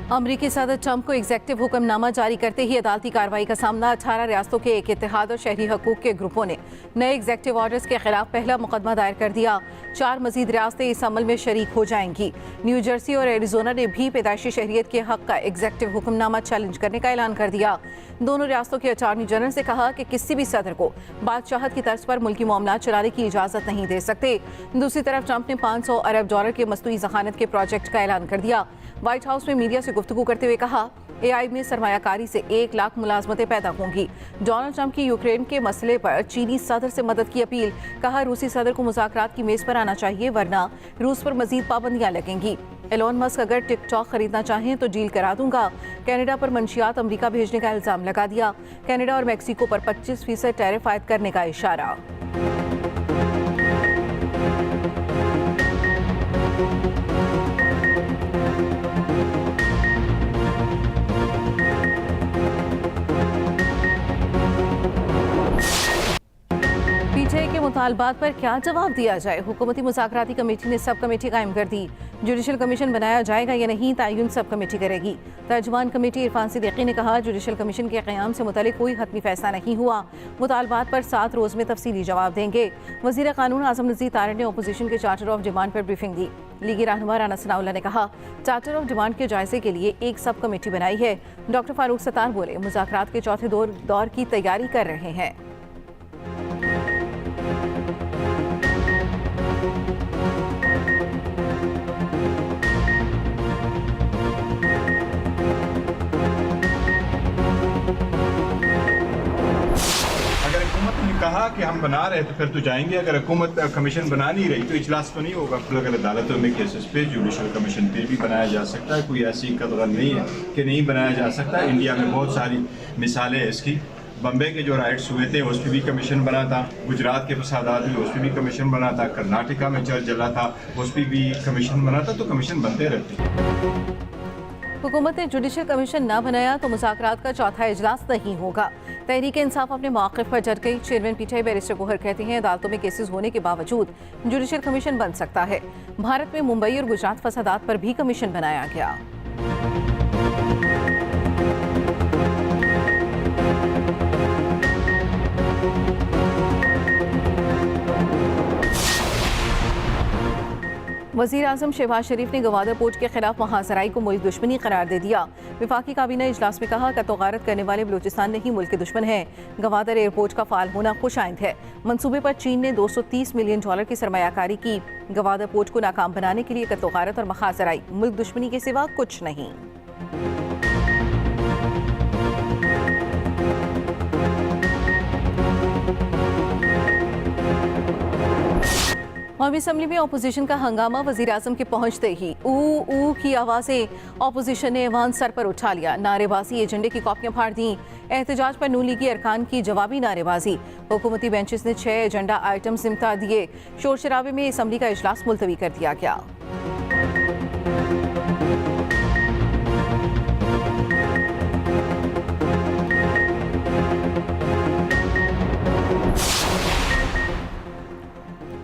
अमरीकी सदर ट्रंप को एग्जेक्टिव हुक्मनामा जारी करते ही अदालती कार्रवाई का सामना 18 रियासतों के एक इत्तेहाद और शहरी हकूक के ग्रुपों ने नए एग्जेक्टिव ऑर्डर्स के खिलाफ पहला मुकदमा दायर कर दिया। 4 मजीद रियासतें इस अमल में शरीक हो जाएंगी। न्यू जर्सी और एरिजोना ने भी पैदाइशी शहरियत के हक का एग्जेक्टिव हुक्मनामा चैलेंज करने का ऐलान कर दिया। दोनों रियासतों के अटॉर्नी जनरल से कहा कि किसी भी सदर को बादशाहत की तर्ज पर मुल्की मामलात चलाने की इजाजत नहीं दे सकते। दूसरी तरफ ट्रंप ने $500 अरब के मसनूई ज़खानत के प्रोजेक्ट का ऐलान कर दिया। व्हाइट हाउस में मीडिया से गुफ्तगू करते हुए कहा, AI में सरमायाकारी से 1 लाख मुलाजमतें पैदा होंगी। डोनाल्ड ट्रंप की यूक्रेन के मसले पर चीनी सदर से मदद की अपील। कहा, रूसी सदर को मुज़ाकरात की मेज पर आना चाहिए वरना रूस पर मजीद पाबंदियां लगेंगी। एलोन मस्क अगर टिकटॉक खरीदना चाहें तो डील करा दूंगा। कनाडा पर मंशियात अमेरिका भेजने का इल्जाम लगा दिया। कनाडा और मेक्सिको पर 25% टैरिफ आयद करने का इशारा। पीटीआई के मुतालबात पर क्या जवाब दिया जाए? हुकूमती मुज़ाकराती कमेटी ने सब कमेटी कायम कर दी। जुडिशल कमीशन बनाया जाएगा या नहीं, तयन सब कमेटी करेगी। तर्जुमान कमेटी इरफान सिद्दीकी ने कहा, जुडिशल कमीशन के क़याम से मुतल्लिक़ कोई हतमी फैसला नहीं हुआ। मुतालबात पर 7 रोज़ में तफसीली जवाब देंगे। वज़ीर क़ानून आज़म नज़ीर तारिक ने अपोजिशन के चार्टर ऑफ डिमांड पर ब्रीफिंग दी। लीगी रहनुमा राना सनाउल्लाह ने कहा, चार्टर ऑफ डिमांड के जायजे के लिए एक सब कमेटी बनाई है। डॉक्टर फारूक सत्तार बोले, मुज़ाकरात के चौथे दौर की तैयारी कर रहे हैं। कहा कि हम बना रहे तो फिर तो जाएंगे। अगर हुकूमत कमीशन बना नहीं रही तो इजलास तो नहीं होगा। अगर अदालतों में केसेस पे जुडिशल कमीशन फिर भी बनाया जा सकता है। कोई ऐसी कदगन नहीं है कि नहीं बनाया जा सकता। इंडिया में बहुत सारी मिसालें हैं इसकी। बम्बे के जो राइट्स हुए थे उस पर भी कमीशन बना था। गुजरात के फसादात हुए उस पर भी कमीशन बना था। कर्नाटका में चर्च जला था उस पर भी कमीशन बना था। तो कमीशन बनते रहते। हुकूमत ने जुडिशल कमीशन न बनाया तो मुज़ाकरात का चौथा इजलास नहीं होगा। तहरीक इंसाफ अपने मौक़िफ़ पर डट गई। चेयरमैन पीटीआई बैरिस्टर गोहर कहते हैं, अदालतों में केसेस होने के बावजूद जुडिशल कमीशन बन सकता है। भारत में मुंबई और गुजरात फसादात पर भी कमीशन बनाया गया। वज़ीर आज़म शहबाज शरीफ ने गवादर पोर्ट के खिलाफ महाजराई को मुल्क दुश्मनी करार दे दिया। विफाकी काबीना इजलास में कहा, कत्तोगारत करने वाले बलूचिस्तान नहीं मुल्क के दुश्मन हैं। गवादर एयरपोर्ट का फाल होना खुशाइंद है। मंसूबे पर चीन ने $230 मिलियन की सरमायाकारी की। गवादर पोर्ट को नाकाम बनाने के लिए कत्तोगारत और महाजराई मुल्क दुश्मनी के सिवा कुछ नहीं। कौमी असम्बली में अपोजिशन का हंगामा। वज़ीर आज़म के पहुंचते ही ऊ की आवाज़ें अपोजिशन ने ऐवान सर पर उठा लिया। नारेबाजी, एजेंडे की कॉपियां फाड़ दी। एहतजाज पर नून लीगी अरकान की जवाबी नारेबाजी। हुकूमती बेंचेस ने 6 एजेंडा आइटम्स निपटा दिए। शोर शराबे में असम्बली का इजलास मुलतवी कर दिया गया।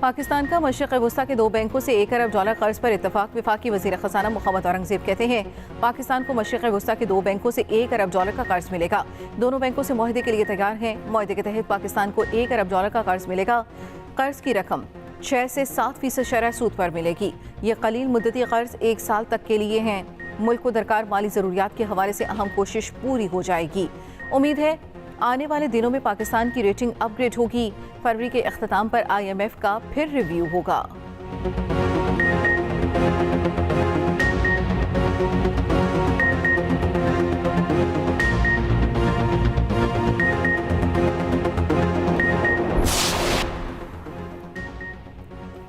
पाकिस्तान का मशरिक़ वस्ता के 2 बैंकों से $1 अरब कर्ज पर इत्तफाक। वफाकी वज़ीर ख़ज़ाना मोहम्मद औरंगज़ेब कहते हैं, पाकिस्तान को मशरिक़ वस्ता के 2 बैंकों से $1 अरब का कर्ज मिलेगा। दोनों बैंकों से मुआहदे के लिए तैयार हैं। मुआहदे के तहत पाकिस्तान को $1 अरब का कर्ज मिलेगा। कर्ज की रकम 6 से 7% शरह सूद पर मिलेगी। ये कलील मुद्दती कर्ज 1 साल तक के लिए हैं। मुल्क को दरकार माली ज़रूरियात के हवाले से अहम कोशिश पूरी हो जाएगी। उम्मीद है आने वाले दिनों में पाकिस्तान की रेटिंग अपग्रेड होगी। फरवरी के अख्ताम पर IMF का फिर रिव्यू होगा।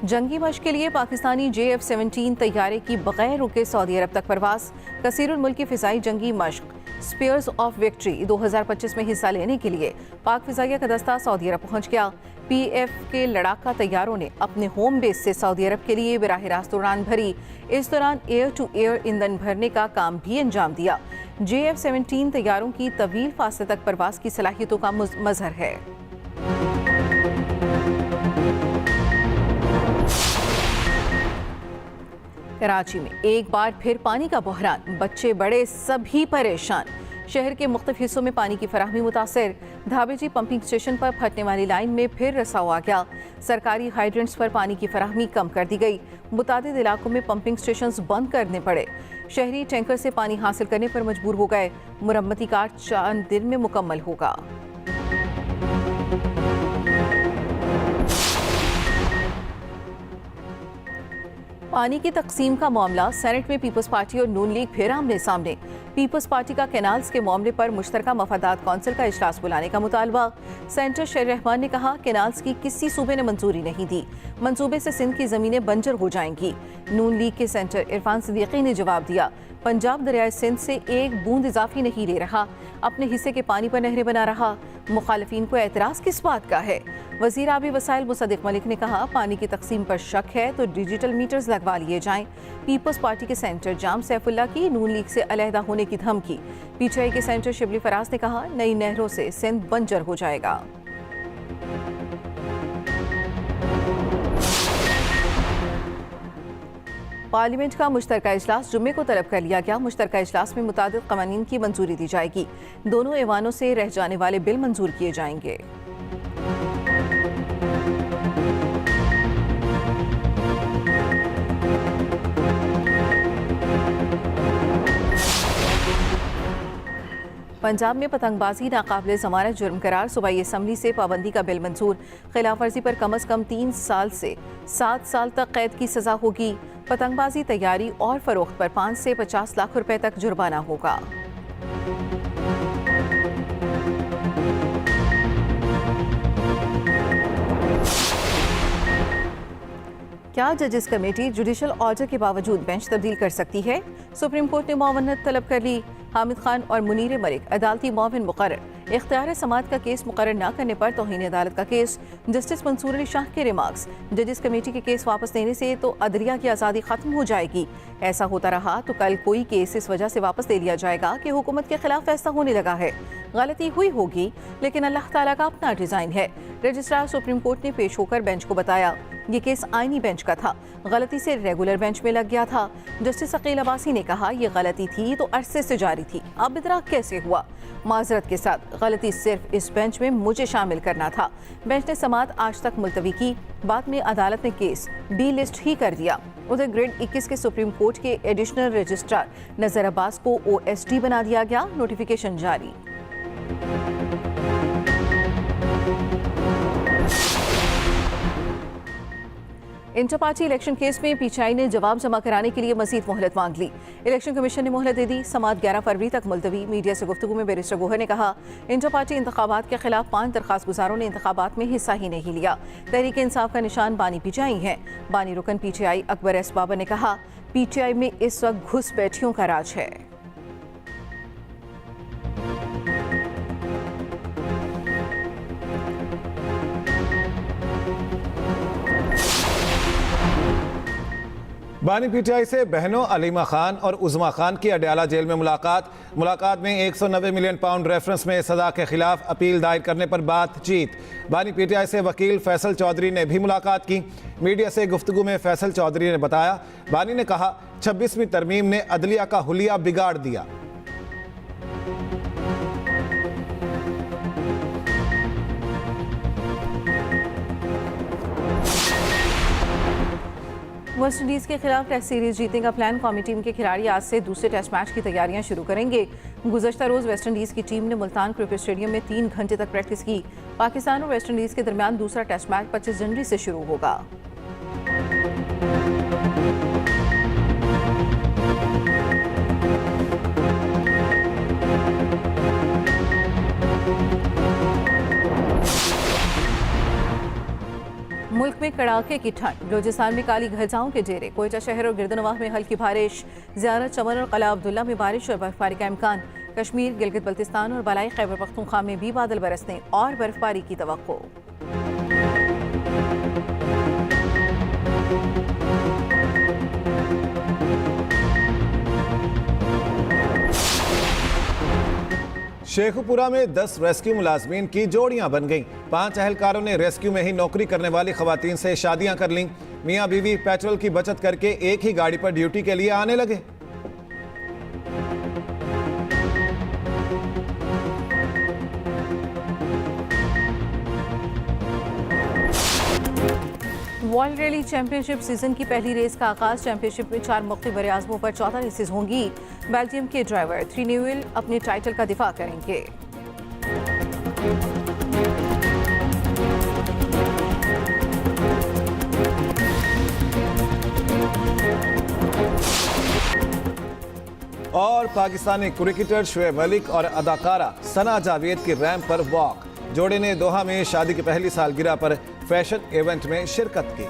जंगी मश्क के लिए पाकिस्तानी JF-17 तैयारे की बगैर रुके सऊदी अरब तक परवास। कसीरुल मुल्की फ़िज़ाई जंगी मश्क स्पीयर्स ऑफ विक्ट्री 2025 में हिस्सा लेने के लिए पाक फ़िज़ाइया का दस्ता सऊदी अरब पहुंच गया। PF के लड़ाका तैयारों ने अपने होम बेस से सऊदी अरब के लिए बराह रास्त उड़ान भरी। इस दौरान एयर टू एयर ईंधन भरने का काम भी अंजाम दिया। JF-17 तैयारों की तवील फासले तक परवास की सलाहियतों का मज़हर है। कराची में एक बार फिर पानी का बहरान, बच्चे बड़े सभी परेशान। शहर के मुख्तलिफ हिस्सों में पानी की फराहमी मुतासिर। धाबेजी पंपिंग स्टेशन पर फटने वाली लाइन में फिर रसाव आ गया। सरकारी हाइड्रेंट्स पर पानी की फराहमी कम कर दी गई। मुतादिद इलाकों में पंपिंग स्टेशन बंद करने पड़े। शहरी टैंकर से पानी हासिल करने पर मजबूर हो गए। मुरम्मती कार्य 4 दिन में मुकम्मल होगा। पानी की तकसीम का मामला, सेनेट में पीपल्स पार्टी और नून लीग फिर आमने सामने। पीपल्स पार्टी का कैनाल्स के मामले पर मुश्तरका मफादात कौंसिल का इजलास बुलाने का मुतालबा। सेनेटर शेर रहमान ने कहा, कैनाल्स की किसी सूबे ने मंजूरी नहीं दी, मंसूबे से सिंध की जमीनें बंजर हो जाएंगी। नून लीग के सेनेटर इरफान सिद्दीकी ने जवाब दिया, पंजाब दरियाए सिंध से एक बूंद इजाफी नहीं ले रहा, अपने हिस्से के पानी पर नहरें बना रहा। मुखालिफिन को एतराज़ किस बात का है? वज़ीर आबी वसाइल मुसद्दिक मलिक ने कहा, पानी की तकसीम पर शक है तो डिजिटल मीटर्स लगवा लिए जाएं। पीपल्स पार्टी के सेनेटर जाम सैफुल्ला की नून लीग से अलहदा होने की धमकी। पीटीआई के सेनेटर शिबली फराज ने कहा, नई नहरों से सिंध बंजर हो जाएगा। पार्लियामेंट का मुश्तरका इजलास जुम्मे को तलब कर लिया गया। मुश्तरका इजलास में मुतादिद क़वानीन की मंजूरी दी जाएगी। दोनों ऐवानों से रह जाने वाले बिल मंजूर किए जाएंगे। पंजाब में पतंगबाजी नाकाबिले ज़मानत जुर्म करार, सूबाई असम्बली से पाबंदी का बिल मंजूर। खिलाफ वर्जी पर कम अज़ कम 3 साल से 7 साल तक कैद की सज़ा होगी। पतंगबाजी तैयारी और फरोख्त पर 5 से 50 लाख रुपए तक जुर्माना होगा। क्या जजेस कमेटी जुडिशल ऑर्डर के बावजूद बेंच तब्दील कर सकती है? सुप्रीम कोर्ट ने मुआवनत तलब कर ली। हामिद खान और मुनीर मलिक अदालती मुआविन मुकर्रर। इख्तियार समात का केस मुकर्रर न करने पर तौहीन अदालत का केस। जस्टिस मंसूर अली शाह के रिमार्क्स, जजेस कमेटी के केस वापस लेने से तो अदलिया की आज़ादी खत्म हो जाएगी। ऐसा होता रहा तो कल कोई केस इस वजह से वापस ले लिया जाएगा कि हुकूमत के खिलाफ फैसला होने लगा है। गलती हुई होगी, लेकिन अल्लाह ताला का अपना डिज़ाइन है। रजिस्ट्रार सुप्रीम कोर्ट ने पेश होकर बेंच को बताया, ये केस आईनी बेंच का था, गलती से रेगुलर बेंच में लग गया था। जस्टिस अकील अब्बासी ने कहा, यह गलती थी तो अरसे से जारी थी, अब इतरा कैसे हुआ? माजरत के साथ, गलती सिर्फ इस बेंच में मुझे शामिल करना था। बेंच ने समात आज तक मुलतवी की, बाद में अदालत ने केस डी लिस्ट ही कर दिया। उधर ग्रेड 21 के सुप्रीम कोर्ट के एडिशनल रजिस्ट्रार नजर अब्बास को OSD बना दिया गया, नोटिफिकेशन जारी। इंटर पार्टी इलेक्शन केस में पीटीआई ने जवाब जमा कराने के लिए मजीद मोहलत मांग ली। इलेक्शन कमीशन ने मोहलत दे दी। समात 11 फरवरी तक मुलतवी। मीडिया से गुफ्तगू में बैरिस्टर गोहर ने कहा, इंटर पार्टी इंतखाबात के खिलाफ 5 दरखास्त गुजारों ने इंतखाबात में हिस्सा ही नहीं लिया। तहरीक इंसाफ का निशान बानी पीटीआई है। बानी रुकन पीटीआई अकबर एस बाबर ने कहा, पीटीआई में इस वक्त घुसपैठियों का राज है। बानी पीटीआई से बहनों अलीमा खान और उज़मा खान की अडयाला जेल में मुलाकात में 190 मिलियन पाउंड रेफरेंस में सजा के खिलाफ अपील दायर करने पर बातचीत। बानी पीटीआई से वकील फैसल चौधरी ने भी मुलाकात की। मीडिया से गुफ्तगू में फैसल चौधरी ने बताया, बानी ने कहा, 26वीं तरमीम ने अदलिया का हुलिया बिगाड़ दिया। वेस्ट इंडीज के खिलाफ टेस्ट सीरीज जीतने का प्लान। कौमी टीम के खिलाड़ी आज से दूसरे टेस्ट मैच की तैयारियां शुरू करेंगे। गुज़श्ता रोज वेस्ट इंडीज की टीम ने मुल्तान क्रिकेट स्टेडियम में 3 घंटे तक प्रैक्टिस की। पाकिस्तान और वेस्ट इंडीज के दरमियान दूसरा टेस्ट मैच 25 जनवरी से शुरू होगा। मुल्क में कड़ाके की ठंड। बलूचिस्तान में काली घटाओं के डेरे। कोयटा शहर और गिरदनवाह में हल्की बारिश। ज़ियारत चमन और कला अब्दुल्ला में बारिश और बर्फबारी का इम्कान। कश्मीर, गिलगित बल्तिस्तान और बलाई खैबर पख्तूनख्वा में भी बादल बरसने और बर्फबारी की तवक्को। शेखुपुरा में 10 रेस्क्यू मुलाजमीन की जोड़ियां बन गईं। 5 अहलकारों ने रेस्क्यू में ही नौकरी करने वाली खवातीन से शादियां कर लीं। मियां बीवी पेट्रोल की बचत करके एक ही गाड़ी पर ड्यूटी के लिए आने लगे। वर्ल्ड रैली चैंपियनशिप सीजन की पहली रेस का आगाज। चैंपियनशिप में 4 मुख्तलिफ बराज़मों पर 14 रेसेस होंगी। बेल्जियम के ड्राइवर 3 न्यूएल अपने टाइटल का दिफा करेंगे। और पाकिस्तानी क्रिकेटर शुएब मलिक और अदाकारा सना जावेद की रैंप पर वॉक। जोड़े ने दोहा में शादी की पहली सालगिरह पर फैशन इवेंट में शिरकत की।